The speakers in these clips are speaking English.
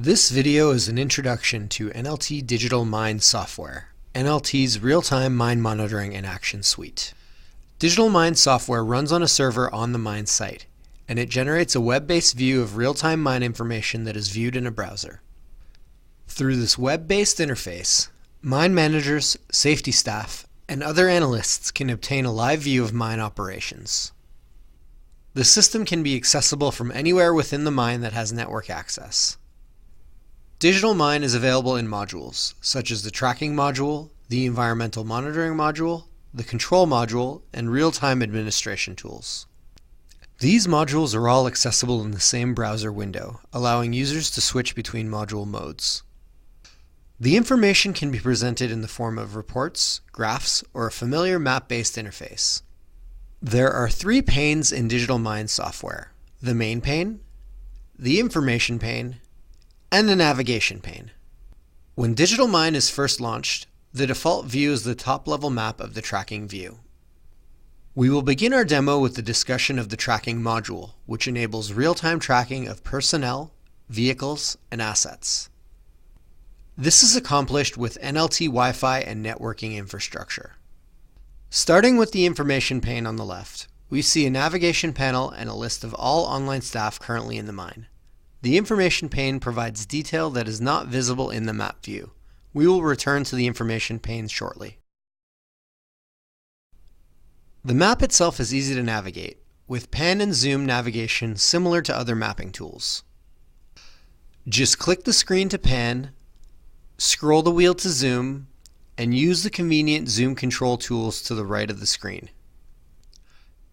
This video is an introduction to NLT Digital Mine software, NLT's real-time mine monitoring and action suite. Digital Mine software runs on a server on the mine site, and it generates a web-based view of real-time mine information that is viewed in a browser. Through this web-based interface, mine managers, safety staff, and other analysts can obtain a live view of mine operations. The system can be accessible from anywhere within the mine that has network access. Digital Mine is available in modules, such as the tracking module, the environmental monitoring module, the control module, and real-time administration tools. These modules are all accessible in the same browser window, allowing users to switch between module modes. The information can be presented in the form of reports, graphs, or a familiar map-based interface. There are three panes in Digital Mine software: the main pane, the information pane, and the navigation pane. When Digital Mine is first launched, the default view is the top-level map of the tracking view. We will begin our demo with the discussion of the tracking module, which enables real-time tracking of personnel, vehicles, and assets. This is accomplished with NLT Wi-Fi and networking infrastructure. Starting with the information pane on the left, we see a navigation panel and a list of all online staff currently in the mine. The information pane provides detail that is not visible in the map view. We will return to the information pane shortly. The map itself is easy to navigate, with pan and zoom navigation similar to other mapping tools. Just click the screen to pan, scroll the wheel to zoom, and use the convenient zoom control tools to the right of the screen.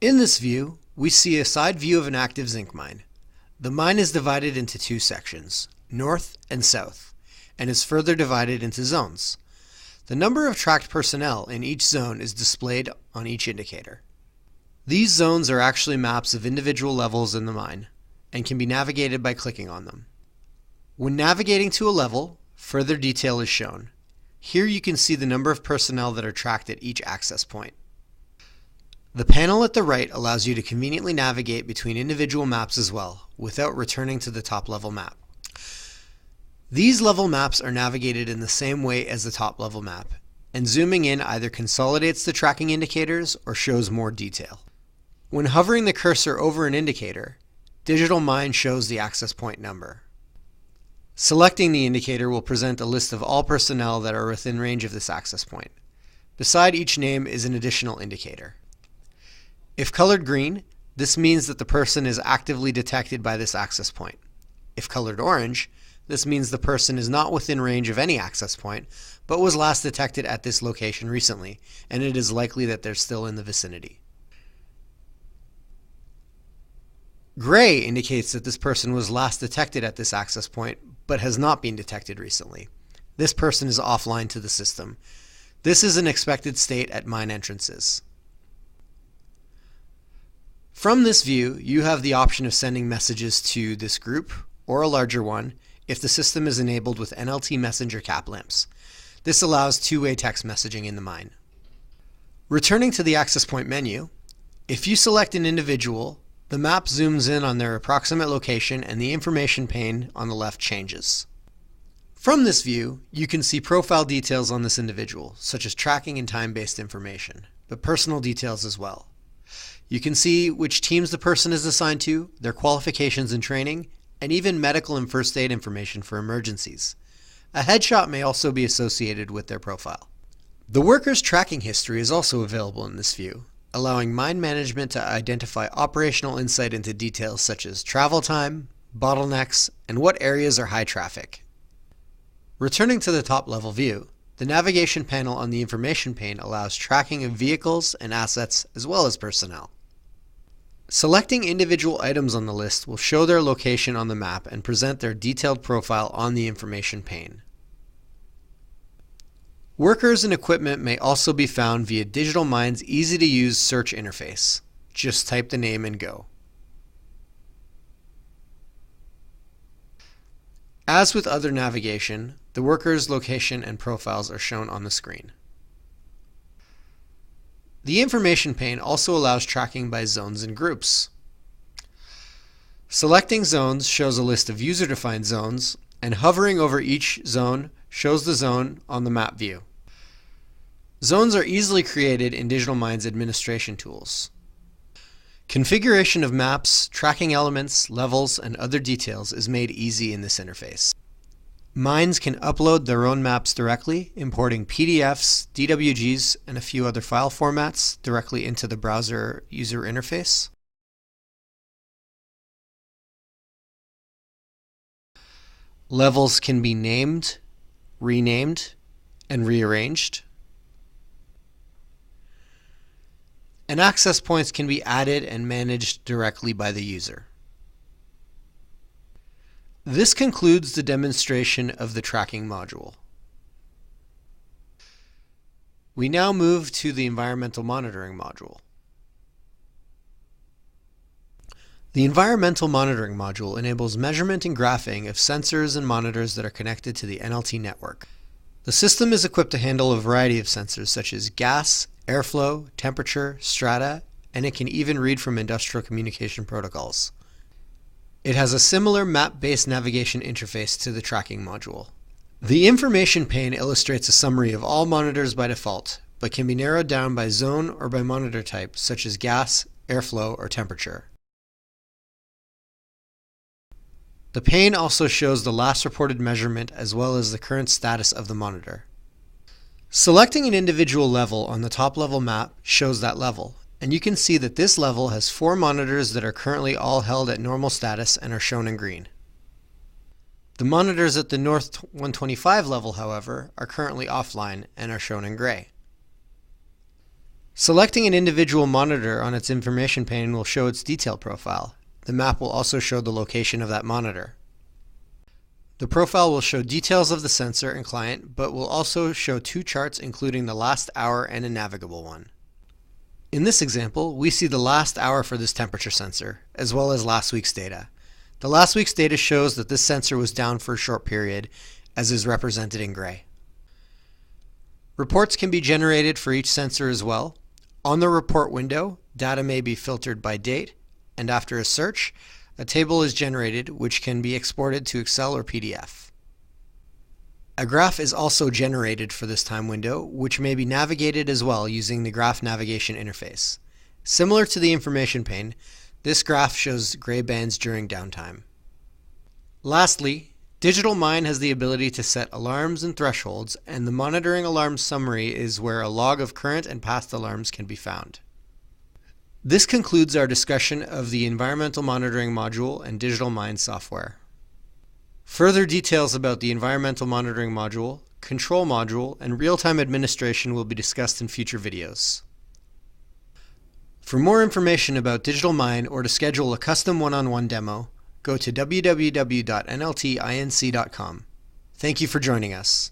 In this view, we see a side view of an active zinc mine. The mine is divided into two sections, north and south, and is further divided into zones. The number of tracked personnel in each zone is displayed on each indicator. These zones are actually maps of individual levels in the mine, and can be navigated by clicking on them. When navigating to a level, further detail is shown. Here you can see the number of personnel that are tracked at each access point. The panel at the right allows you to conveniently navigate between individual maps as well, without returning to the top-level map. These level maps are navigated in the same way as the top-level map, and zooming in either consolidates the tracking indicators or shows more detail. When hovering the cursor over an indicator, Digital Mine shows the access point number. Selecting the indicator will present a list of all personnel that are within range of this access point. Beside each name is an additional indicator. If colored green, this means that the person is actively detected by this access point. If colored orange, this means the person is not within range of any access point, but was last detected at this location recently, and it is likely that they're still in the vicinity. Gray indicates that this person was last detected at this access point, but has not been detected recently. This person is offline to the system. This is an expected state at mine entrances. From this view, you have the option of sending messages to this group, or a larger one, if the system is enabled with NLT Messenger cap lamps. This allows two-way text messaging in the mine. Returning to the access point menu, if you select an individual, the map zooms in on their approximate location and the information pane on the left changes. From this view, you can see profile details on this individual, such as tracking and time-based information, but personal details as well. You can see which teams the person is assigned to, their qualifications and training, and even medical and first aid information for emergencies. A headshot may also be associated with their profile. The worker's tracking history is also available in this view, allowing mine management to identify operational insight into details such as travel time, bottlenecks, and what areas are high traffic. Returning to the top-level view, the navigation panel on the information pane allows tracking of vehicles and assets as well as personnel. Selecting individual items on the list will show their location on the map and present their detailed profile on the information pane. Workers and equipment may also be found via Digital Mine's easy-to-use search interface. Just type the name and go. As with other navigation, the worker's location and profiles are shown on the screen. The information pane also allows tracking by zones and groups. Selecting zones shows a list of user-defined zones and hovering over each zone shows the zone on the map view. Zones are easily created in Digital Mine's administration tools. Configuration of maps, tracking elements, levels, and other details is made easy in this interface. Mines can upload their own maps directly, importing PDFs, DWGs, and a few other file formats directly into the browser user interface. Levels can be named, renamed, and rearranged. And access points can be added and managed directly by the user. This concludes the demonstration of the tracking module. We now move to the environmental monitoring module. The environmental monitoring module enables measurement and graphing of sensors and monitors that are connected to the NLT network. The system is equipped to handle a variety of sensors such as gas, airflow, temperature, strata, and it can even read from industrial communication protocols. It has a similar map-based navigation interface to the tracking module. The information pane illustrates a summary of all monitors by default, but can be narrowed down by zone or by monitor type, such as gas, airflow, or temperature. The pane also shows the last reported measurement as well as the current status of the monitor. Selecting an individual level on the top level map shows that level, and you can see that this level has 4 monitors that are currently all held at normal status and are shown in green. The monitors at the North 125 level, however, are currently offline and are shown in gray. Selecting an individual monitor on its information pane will show its detail profile. The map will also show the location of that monitor. The profile will show details of the sensor and client, but will also show 2 charts including the last hour and a navigable one. In this example, we see the last hour for this temperature sensor, as well as last week's data. The last week's data shows that this sensor was down for a short period, as is represented in gray. Reports can be generated for each sensor as well. On the report window, data may be filtered by date, and after a search, a table is generated which can be exported to Excel or PDF. A graph is also generated for this time window, which may be navigated as well using the graph navigation interface. Similar to the information pane, this graph shows gray bands during downtime. Lastly, Digital Mine has the ability to set alarms and thresholds, and the monitoring alarm summary is where a log of current and past alarms can be found. This concludes our discussion of the Environmental Monitoring Module and Digital Mine software. Further details about the Environmental Monitoring Module, Control Module, and real-time administration will be discussed in future videos. For more information about Digital Mine or to schedule a custom one-on-one demo, go to www.nltinc.com. Thank you for joining us.